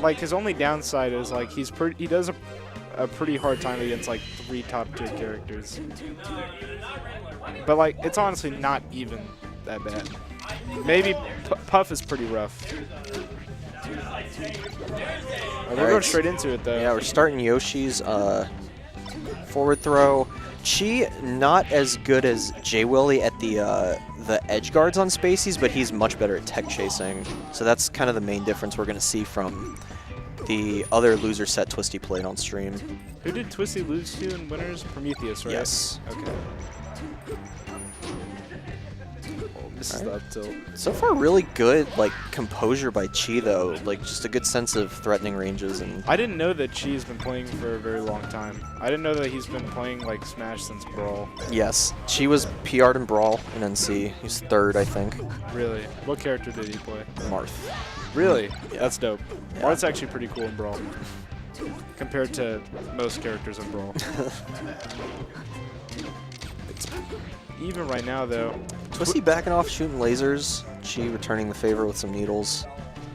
like his only downside is like he does a pretty hard time against like 3 top-tier characters. But like it's honestly not even that bad. Maybe Puff is pretty rough. We're going straight into it though. Yeah, we're starting Yoshi's forward throw. Chi not as good as J Willy at the edge guards on Spaceys, but he's much better at tech chasing. So that's kind of the main difference we're going to see from the other loser set Twisty played on stream. Who did Twisty lose to in winners? Prometheus, right? Yes. Okay. This is the up tilt. So far, really good like composure by Chi though. Like just a good sense of threatening ranges and. I didn't know that Chi's been playing for a very long time. I didn't know that he's been playing like Smash since Brawl. Yes, Chi was PR'd in Brawl in NC. He's 3rd, I think. Really? What character did he play? Marth. Really? Yeah. That's dope. Yeah. Marth's actually pretty cool in Brawl compared to most characters in Brawl. It's even right now though. Twisty backing off, shooting lasers. Chi returning the favor with some needles.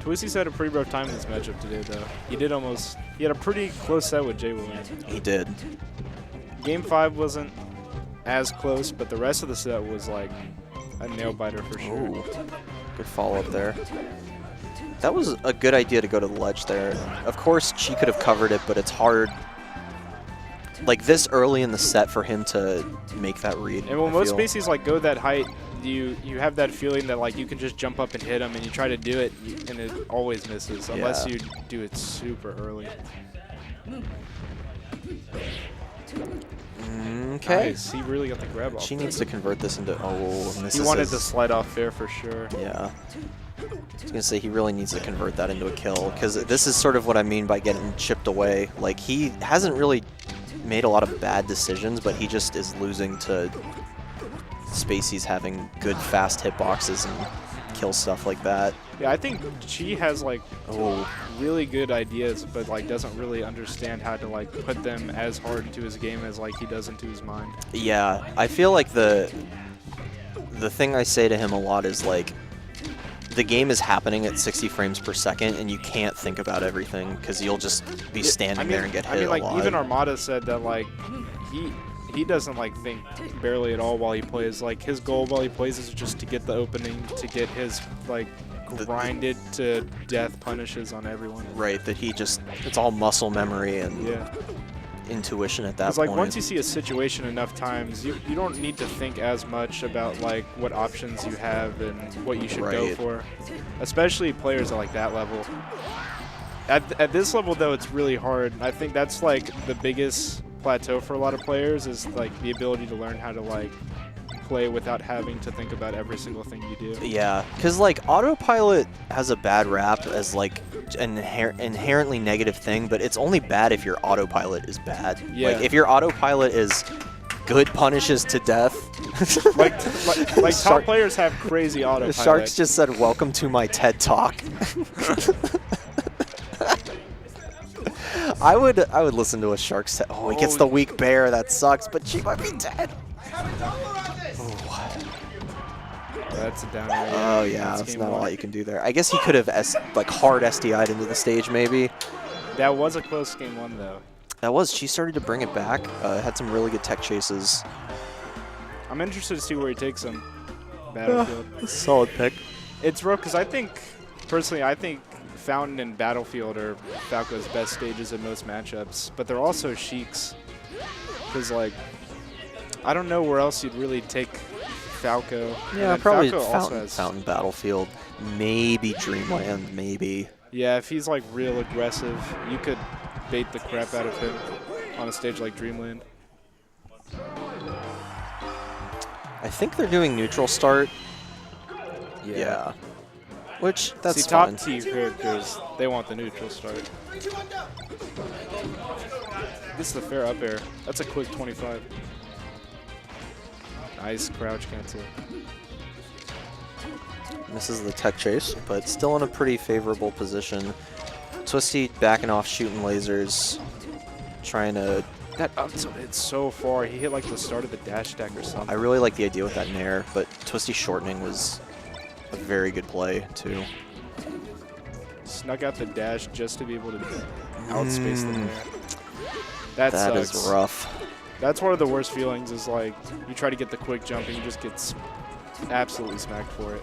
Twisty's had a pretty rough time in this matchup today, though. He had a pretty close set with J Williams. He did. Game 5 wasn't as close, but the rest of the set was like a nail biter for sure. Ooh, good follow up there. That was a good idea to go to the ledge there. Of course, Chi could have covered it, but it's hard. Like this early in the set for him to make that read. And when most species like go that height, you have that feeling that like you can just jump up and hit them, and you try to do it, and it always misses unless you do it super early. Okay. Nice. He really got the grab off. She needs to convert this into. Oh, and this he wanted to slide off fair for sure. Yeah. I was gonna say he really needs to convert that into a kill because this is sort of what I mean by getting chipped away. Like he hasn't really made a lot of bad decisions, but he just is losing to Spaceys having good fast hitboxes and kill stuff like that. Yeah, I think Chi has like really good ideas, but like doesn't really understand how to like put them as hard into his game as like he does into his mind. Yeah, I feel like the thing I say to him a lot is like the game is happening at 60 frames per second, and you can't think about everything because you'll just be standing there and get hit a lot. Even Armada said that like he doesn't like think barely at all while he plays. Like his goal while he plays is just to get the opening, to get his like grinded to death punishes on everyone. Right, that he just it's all muscle memory and intuition at that point. It's like once you see a situation enough times, you don't need to think as much about like what options you have and what you should go for. Especially players at like that level. At this level though, it's really hard. I think that's like the biggest plateau for a lot of players is like the ability to learn how to like play without having to think about every single thing you do. Yeah, because like autopilot has a bad rap as like an inherently negative thing, but it's only bad if your autopilot is bad. Yeah. Like if your autopilot is good punishes to death. like top players have crazy autopilot. Sharks just said, "Welcome to my TED Talk." I would listen to a Sharks. Oh, he gets the weak bear. That sucks, but she might be dead. That's a down air. Oh yeah, that's not a lot you can do there. I guess he could have like hard SDI'd into the stage maybe. That was a close game 1 though. That was. She started to bring it back. Had some really good tech chases. I'm interested to see where he takes him. Battlefield. Solid pick. It's rough because I think Fountain and Battlefield are Falco's best stages in most matchups, but they're also Sheik's. Because like, I don't know where else you'd really take Falco. Yeah, probably Falco Fountain Battlefield, maybe Dreamland, maybe. Yeah, if he's like real aggressive, you could bait the crap out of him on a stage like Dreamland. I think they're doing neutral start. Yeah. Which, that's See, fine. top tier characters, they want the neutral start. This is the fair up air. That's a quick 25. Nice crouch cancel. Misses the tech chase, but still in a pretty favorable position. Twisty backing off, shooting lasers, trying to... That up tilt hit so far. He hit like the start of the dash attack or something. I really like the idea with that nair, but Twisty shortening was a very good play, too. snuck out the dash just to be able to outspace the Nair. That sucks. Is rough. That's one of the worst feelings is like you try to get the quick jump and you just get absolutely smacked for it.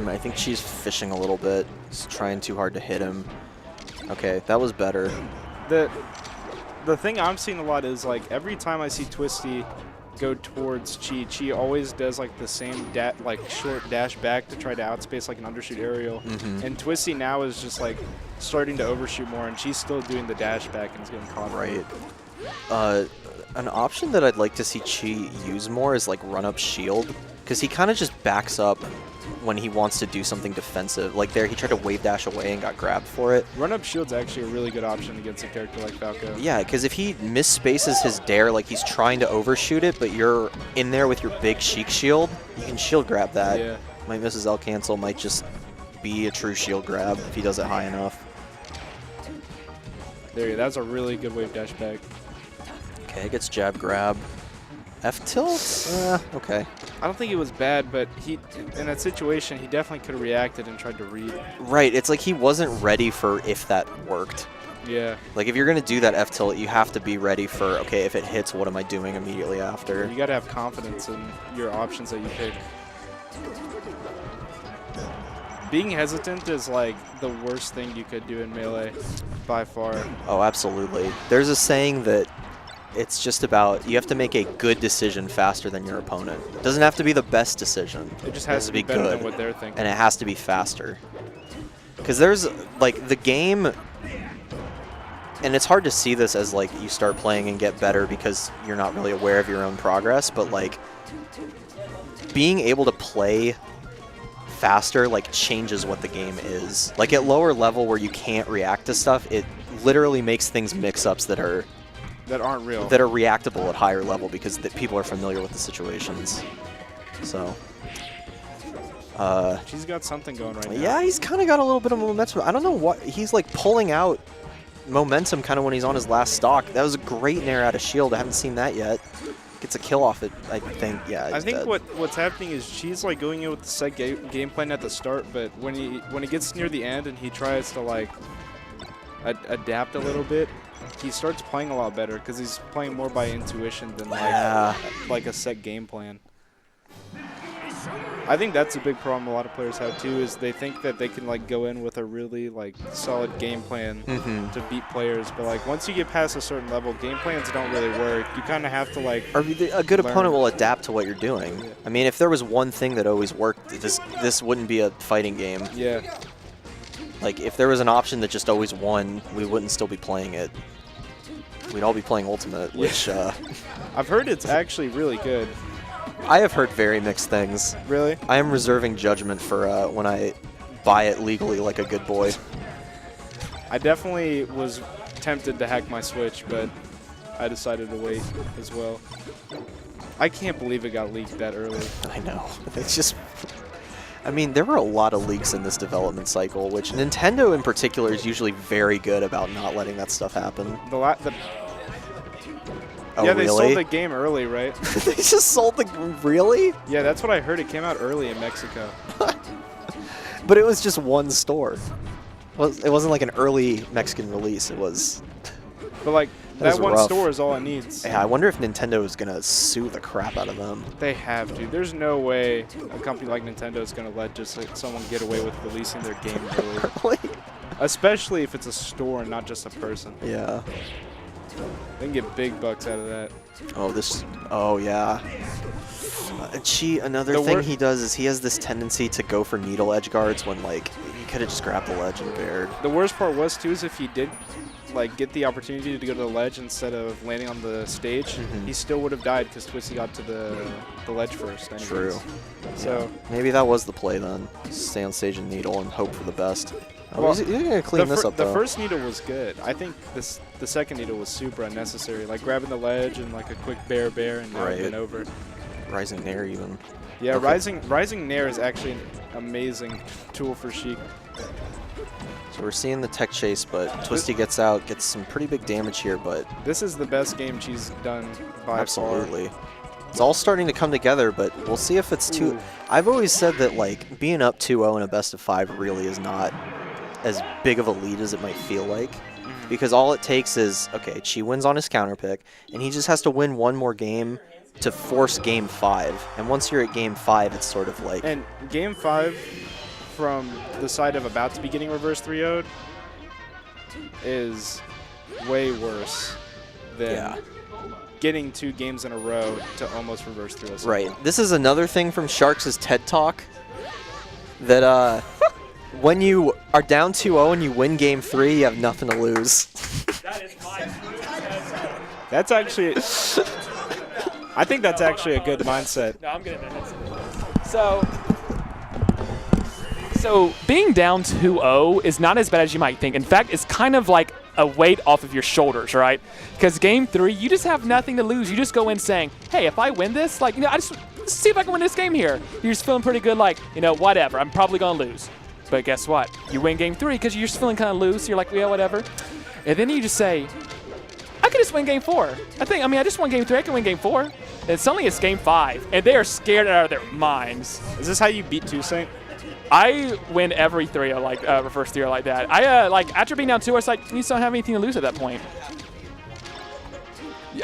I think she's fishing a little bit. She's trying too hard to hit him. Okay, that was better. The thing I'm seeing a lot is like every time I see Twisty go towards Chi always does like the same short dash back to try to outspace like an undershoot aerial. And Twisty now is just like starting to overshoot more, and she's still doing the dash back and is getting caught. Right. An option that I'd like to see Chi use more is like run up shield, because he kind of just backs up when he wants to do something defensive. Like there, he tried to wave dash away and got grabbed for it. Run up shield's actually a really good option against a character like Falco. Yeah, because if he misspaces his dare, like he's trying to overshoot it, but you're in there with your big Sheik shield, you can shield grab that. Yeah. Might miss his L cancel, might just be a true shield grab if he does it high enough. There you go. That's a really good wave dash back. Okay, gets jab grab. F tilt? Okay. I don't think it was bad, but in that situation, he definitely could have reacted and tried to read. Right, it's like he wasn't ready for if that worked. Yeah. Like if you're going to do that F tilt, you have to be ready for, okay, if it hits, what am I doing immediately after? You got to have confidence in your options that you pick. Being hesitant is like the worst thing you could do in Melee, by far. Oh, absolutely. There's a saying that it's just about, you have to make a good decision faster than your opponent. It doesn't have to be the best decision. It just has to be better than what they're thinking. And it has to be faster. Because there's, like, the game, and it's hard to see this as, like, you start playing and get better because you're not really aware of your own progress, but, like, being able to play faster, like, changes what the game is. Like, at lower level where you can't react to stuff, it literally makes things mix-ups that aren't real. That are reactable at higher level because people are familiar with the situations. So. She's got something going right now. Yeah, he's kind of got a little bit of momentum. I don't know what he's like pulling out momentum kind of when he's on his last stock. That was a great nair out of shield. I haven't seen that yet. Gets a kill off it, I think. Yeah. I think what's happening is she's like going in with the set game plan at the start, but when he gets near the end and he tries to like adapt a little bit, he starts playing a lot better because he's playing more by intuition than like a set game plan. I think that's a big problem a lot of players have too, is they think that they can like go in with a really like solid game plan to beat players, but like once you get past a certain level, game plans don't really work. You kind of have to like a good opponent will adapt to what you're doing. Yeah. I mean, if there was one thing that always worked, this wouldn't be a fighting game. Yeah. Like if there was an option that just always won, we wouldn't still be playing it. We'd all be playing Ultimate, which I've heard it's actually really good. I have heard very mixed things. Really? I am reserving judgment for when I buy it legally like a good boy. I definitely was tempted to hack my Switch, but I decided to wait as well. I can't believe it got leaked that early. I know. It's just... I mean, there were a lot of leaks in this development cycle, which Nintendo in particular is usually very good about not letting that stuff happen. Oh, yeah, they really? sold the game early, right? They just sold the... Really? Yeah, that's what I heard. It came out early in Mexico. But it was just one store. It wasn't like an early Mexican release. It was... But like, that one store is all it needs. Yeah, I wonder if Nintendo is going to sue the crap out of them. They have to. There's no way a company like Nintendo is going to let just like someone get away with releasing their game early. Especially if it's a store and not just a person. Yeah. They can get big bucks out of that. Oh, yeah. Another thing he does is he has this tendency to go for needle edge guards when, like, he could have just grabbed the ledge and bared. The worst part was, too, is if he did, like, get the opportunity to go to the ledge instead of landing on the stage, he still would have died because Twisty got to the ledge first. Anyways. True. So yeah. Maybe that was the play then. Stay on stage and needle and hope for the best. Well, he's going to clean this up, though. The first needle was good. I think the second needle was super unnecessary. Like, grabbing the ledge and, like, a quick bear and now it's been over. Rising Nair, even. Yeah, okay. Rising Nair is actually an amazing tool for Sheik. So we're seeing the tech chase, but Twisty gets out, gets some pretty big damage here, but... This is the best game she's done by absolutely. far. It's all starting to come together, but we'll see if it's too... I've always said that, like, being up 2-0 in a best-of-5 really is not as big of a lead as it might feel like. Because all it takes is, okay, Chi wins on his counter pick, and he just has to win one more game to force Game 5. And once you're at Game 5, it's sort of like... And Game 5, from the side of about to be getting reverse 3-0'd, is way worse than getting 2 games in a row to almost reverse 3-0. Right. This is another thing from Sharks' TED Talk that when you are down 2-0 and you win Game 3, you have nothing to lose. That is my That's actually... I think that's actually a good mindset. No, I'm good at that. So being down 2-0 is not as bad as you might think. In fact, it's kind of like a weight off of your shoulders, right? Because Game 3, you just have nothing to lose. You just go in saying, hey, if I win this, like, I just see if I can win this game here. You're just feeling pretty good, like, whatever. I'm probably going to lose. But guess what? You win Game 3 because you're just feeling kind of loose. You're like, yeah, whatever. And then you just say, I could just win Game 4. I just won Game 3. I can win Game 4. And suddenly it's Game 5. And they are scared out of their minds. Is this how you beat Toussaint? I win every 3-0 like reverse 3-0 like that. After being down 2, I was like, you just don't have anything to lose at that point.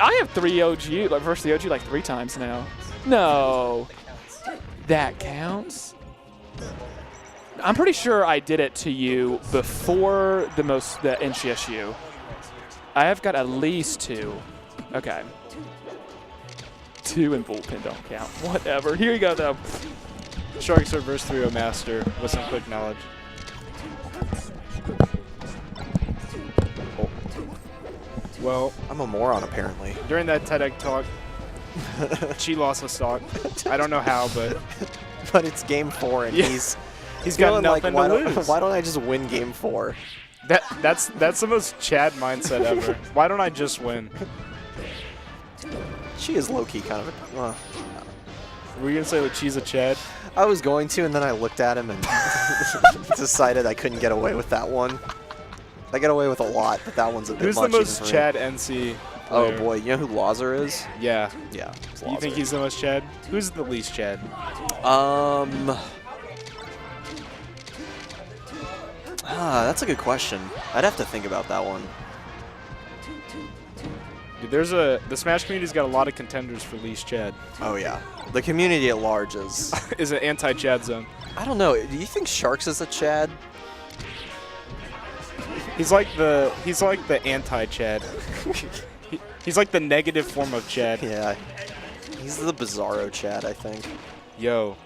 I have 3-0G, reverse 3-0G like 3 times now. No. That counts? I'm pretty sure I did it to you before the NChiSU. I have got at least 2. Okay. 2 and bullpen don't count. Whatever. Here you go, though. Sharks reverse 3-0 master with some quick knowledge. Oh. Well, I'm a moron, apparently. During that TEDx talk, Chi lost the stock. I don't know how, but... But it's Game 4, and he's got like, nothing to lose. Why don't I just win Game 4? That's the most Chad mindset ever. Why don't I just win? She is low-key kind of a... Were you going to say that she's a Chad? I was going to, and then I looked at him and decided I couldn't get away with that one. I get away with a lot, but that one's a bit Who's much. the most Chad NC player? Oh boy, you know who Lazer is? Yeah. Yeah. You think he's the most Chad? Who's the least Chad? That's a good question. I'd have to think about that one. Dude, the Smash community's got a lot of contenders for least Chad. Oh yeah. The community at large is is an anti-Chad zone. I don't know. Do you think Sharks is a Chad? He's like the anti-Chad. He's like the negative form of Chad. Yeah. He's the Bizarro Chad, I think. Yo.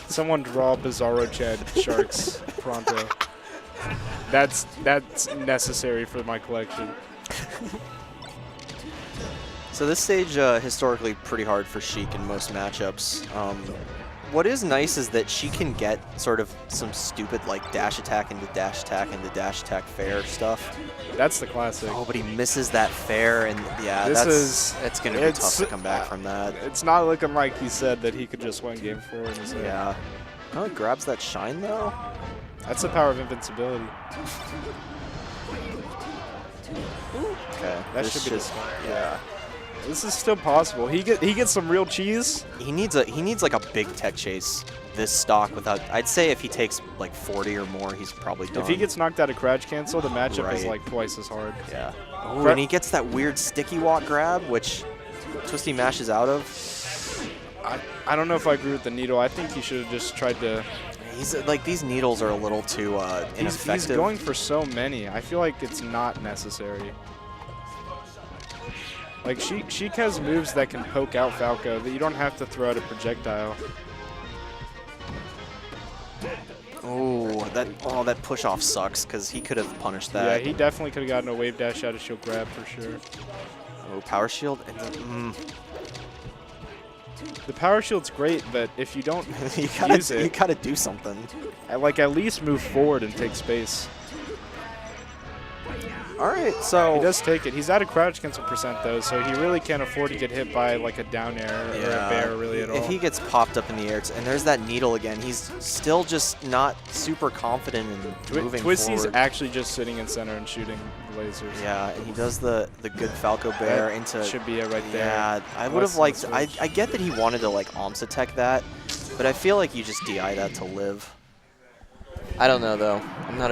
Someone draw Bizarro Chad Sharks pronto. That's necessary for my collection. So this stage historically pretty hard for Sheik in most matchups. What is nice is that she can get sort of some stupid like dash attack into dash attack into dash attack fair stuff. That's the classic. Oh, but he misses that fair, and yeah, it's going to be tough to come back from that. It's not looking like he said that he could just win Game 4 in his head. Yeah. Oh, it grabs that shine though. That's the power of invincibility. Okay, that should be just yeah. This is still possible. He gets some real cheese. He needs like a big tech chase this stock without. I'd say if he takes like 40 or more, he's probably done. If he gets knocked out of crouch cancel, the matchup is like twice as hard. Yeah. Ooh, and he gets that weird sticky walk grab, which Twisty mashes out of. I don't know if I agree with the needle. I think he should have just tried to. He's like these needles are a little too ineffective. He's going for so many. I feel like it's not necessary. Like, Sheik has moves that can poke out Falco, that you don't have to throw out a projectile. That push-off sucks, because he could have punished that. Yeah, he definitely could have gotten a wave dash out of shield grab for sure. Oh, power shield? And the power shield's great, but if you don't use it... You gotta do something. Like, at least move forward and take space. All right, so he does take it. He's out of crouch cancel percent though, so he really can't afford to get hit by like a down air or a bear really at all. If he gets popped up in the air, and there's that needle again, he's still just not super confident in moving Twisty's forward. actually just sitting in center and shooting lasers. Yeah, and he does the good Falco bear into. Should be it right there. Yeah, I would have liked. I get that he wanted to like Omps attack that, but I feel like you just DI that to live. I don't know though. I'm not.